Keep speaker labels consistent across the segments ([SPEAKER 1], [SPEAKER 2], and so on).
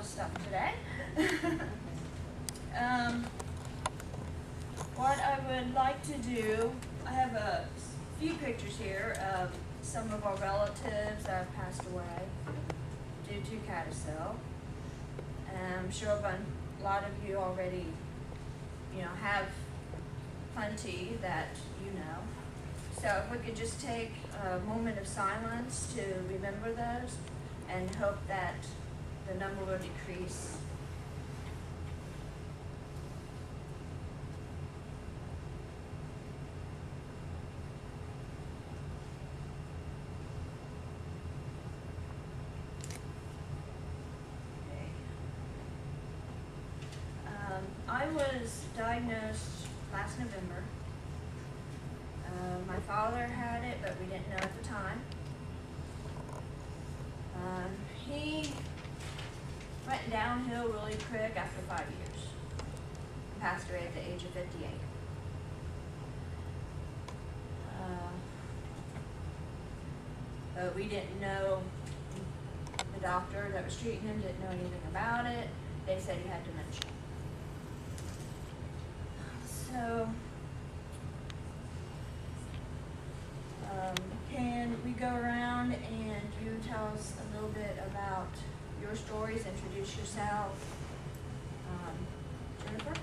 [SPEAKER 1] of stuff today. What I would like to do, I have a few pictures here of some of our relatives that have passed away due to CADASIL. And I'm sure a lot of you already, have plenty that you know. So if we could just take a moment of silence to remember those and hope that the number will decrease. I was diagnosed last November. My father had it, but we didn't know at the time. He went downhill really quick after 5 years. Passed away at the age of 58. But we didn't know, the doctor that was treating him didn't know anything about it. They said he had dementia. So, can we go around and you tell us a little bit about your stories, introduce yourself? Jennifer?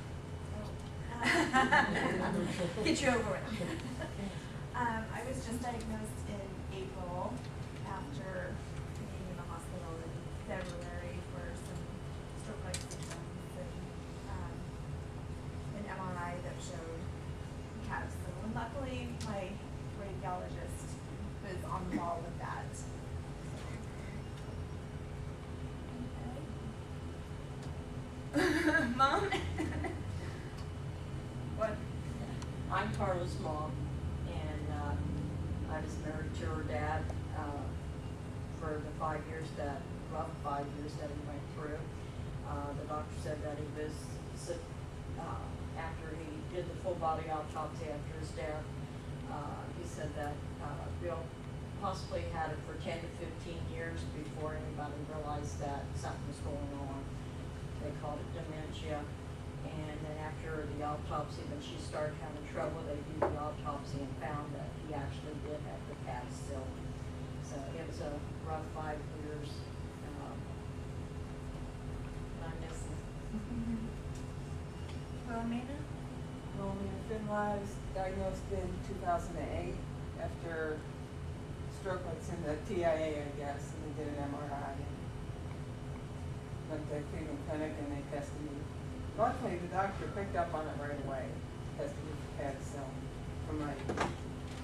[SPEAKER 1] Get you over it.
[SPEAKER 2] I was just diagnosed in April after being in the hospital in February for some stroke-like symptoms and an MRI that showed CADASIL. And luckily, my radiologist was on the ball with that.
[SPEAKER 1] Mom? What?
[SPEAKER 3] I'm Carla's mom, and I was married to her dad for the 5 years rough 5 years that he went through. The doctor said that he was sick after he did the full body autopsy after his death. He said that Bill possibly had it for 10 to 15 years before anybody realized that something was going on. They called it dementia. And then after the autopsy, when she started having trouble, they did the autopsy and found that he actually did have the CADASIL. So it was a rough 5 years. I miss him.
[SPEAKER 1] Wilhelmina?
[SPEAKER 4] Wilhelmina Finlay was diagnosed in 2008 after stroke, like in the TIA, I guess, and they did an MRI. And went to Cleveland Clinic and they tested me. Luckily, the doctor picked up on it right away, tested me for CADASIL from my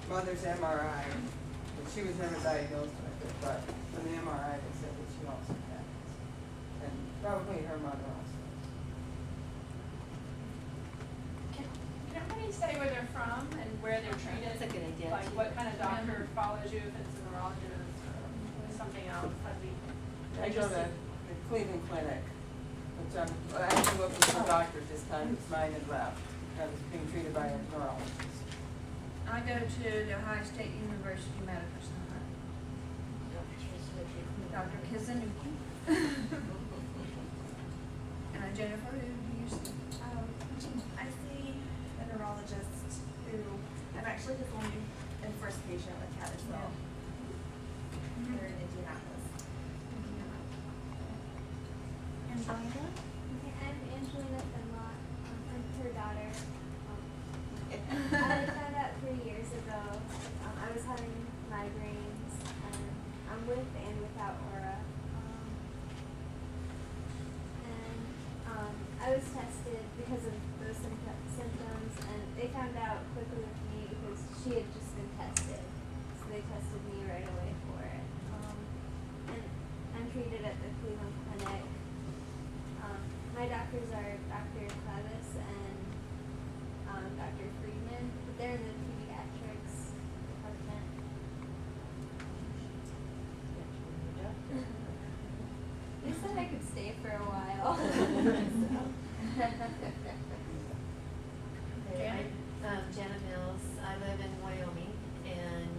[SPEAKER 4] mother's MRI. But she was never diagnosed with it, but from the MRI they said that she also had it. And probably her mother also.
[SPEAKER 5] Can everybody say where they're from and where they're treated?
[SPEAKER 6] That's a good idea.
[SPEAKER 5] Like what kind of doctor follows you, if it's a neurologist or something else? That'd be
[SPEAKER 4] I go to the Cleveland Clinic, which I'm actually looking for doctors this time, because mine had left. I was being treated by a neurologist.
[SPEAKER 1] I go to the Ohio State University Medical Center. Dr. Kizanuki. Jennifer, who do you see?
[SPEAKER 2] I see a neurologist who, I'm actually his only and first patient with CADASIL. Here in Indianapolis.
[SPEAKER 1] Angelina?
[SPEAKER 7] Okay, I'm Angelina Finlot. I'm her daughter. I found out 3 years ago. I was having migraines, and I'm with and without aura. I was tested because of those symptoms, and they found out quickly with me because she had just been tested. So they tested me right away for it. And I'm treated at the Cleveland Clinic. My doctors are Dr. Clavis and Dr. Friedman, but they're in the pediatrics department. They said I could stay for a while.
[SPEAKER 6] I'm Janet Mills. I live in Wyoming, and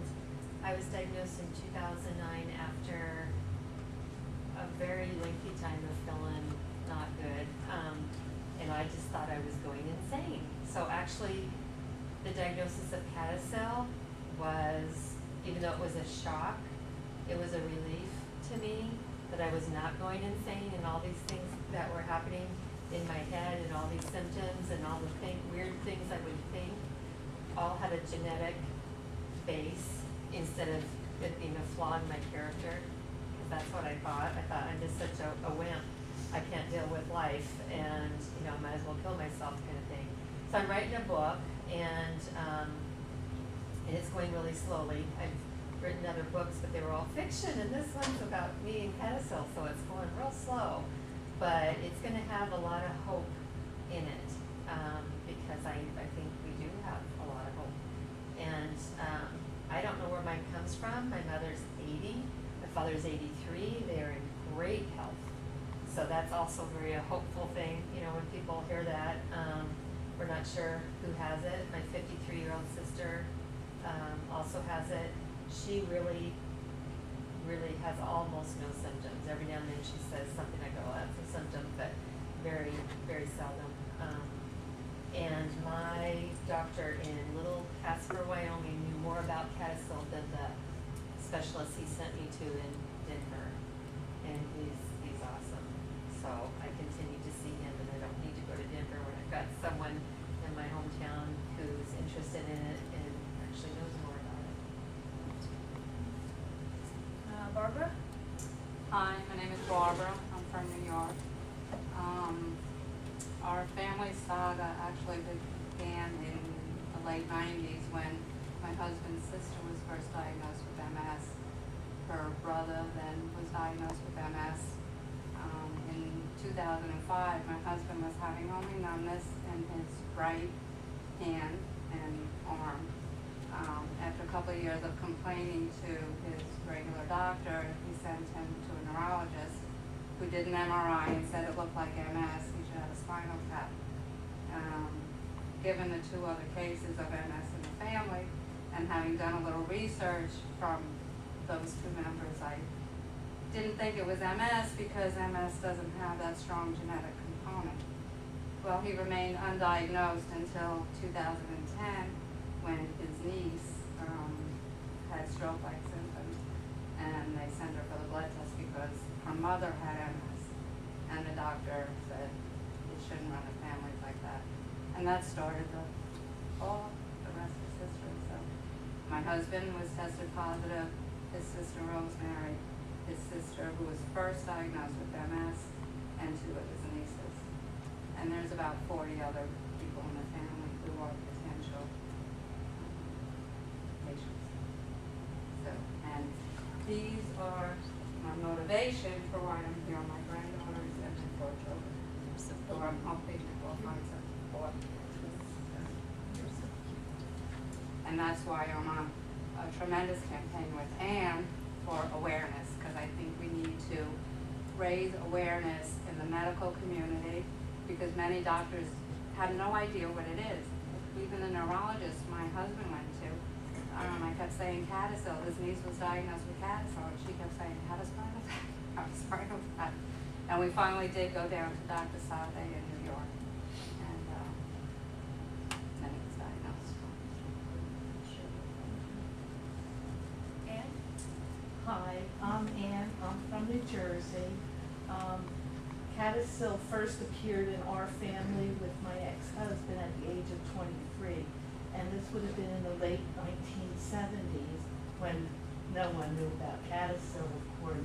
[SPEAKER 6] I was diagnosed in 2009 after a very lengthy time of feeling not good. And I just thought I was going insane. So actually, the diagnosis of CADASIL was, even though it was a shock, it was a relief to me that I was not going insane, and all these things that were happening in my head and all these symptoms and all the weird things I would think all had a genetic base instead of it being a flaw in my character. Because that's what I thought. I thought I'm just such a wimp. I can't deal with life, and I might as well kill myself, kind of thing. So I'm writing a book, and it's going really slowly. I've written other books, but they were all fiction, and this one's about me and CADASIL, so it's going real slow. But it's going to have a lot of hope in it, because I think we do have a lot of hope. And I don't know where mine comes from. My mother's 80, my father's 83. They are in great health. So that's also very a hopeful thing, when people hear that. We're not sure who has it. My 53-year-old sister also has it. She really has almost no symptoms. Every now and then she says something, I go, oh, that's a symptom, but very, very seldom. And my doctor in Little Casper, Wyoming knew more about CADASIL than the specialist he sent me to in Denver. And he's awesome. So I continue to see him, and I don't need to go to Denver when I've got someone in my hometown who's interested in it and actually knows more about it.
[SPEAKER 1] Barbara?
[SPEAKER 8] Hi, my name is Barbara. I'm from New York. Our family saga actually began in the late 90s when my husband's sister was first diagnosed with MS. Her brother then was diagnosed with MS. In 2005, my husband was having only numbness in his right hand and arm. After a couple of years of complaining to his regular doctor, he sent him to a neurologist who did an MRI and said it looked like MS. He should have a spinal tap. Given the two other cases of MS in the family, and having done a little research from those two members, I didn't think it was MS because MS doesn't have that strong genetic component. Well, he remained undiagnosed until 2010 when his niece had stroke-like symptoms, and they sent her for the blood test because her mother had MS, and the doctor said it shouldn't run in families like that. And that started all the rest is history. So my husband was tested positive, his sister Rosemary, his sister who was first diagnosed with MS, and two of his nieces. And there's about 40 other people in the family who are potential patients. So, and these are my motivation for why I'm here. My granddaughters and my 4 children. So I'm hoping to go find some support. And that's why I'm on a tremendous campaign with Anne for awareness, because I think we need to raise awareness in the medical community, because many doctors have no idea what it is. Even the neurologist my husband went to, I kept saying CADASIL. His niece was diagnosed with CADASIL, and she kept saying, how does spinal tap? How does spinal tap? And we finally did go down to Dr. Sade in New York, and then he was diagnosed.
[SPEAKER 1] Ann?
[SPEAKER 9] Hi, I'm Ann. I'm from New Jersey. CADASIL first appeared in our family with my ex-husband at the age of 23. And this would have been in the late 1970s when no one knew about CADASIL, of course.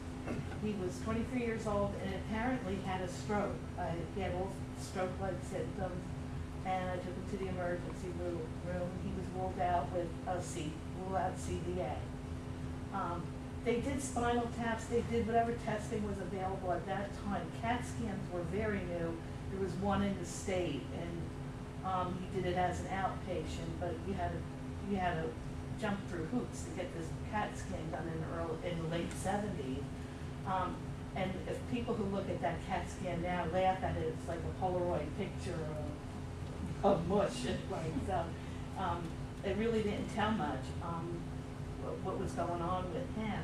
[SPEAKER 9] He was 23 years old and apparently had a stroke. He had all stroke-like symptoms, and I took him to the emergency room. He was ruled out with ruled out CDA. They did spinal taps, they did whatever testing was available at that time. CAT scans were very new. There was one in the state, and he did it as an outpatient, but you had to jump through hoops to get this CAT scan done in the late 70s. And if people who look at that CAT scan now laugh at it, it's like a Polaroid picture of mush. So it really didn't tell much what was going on with him.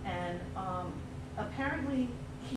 [SPEAKER 9] And apparently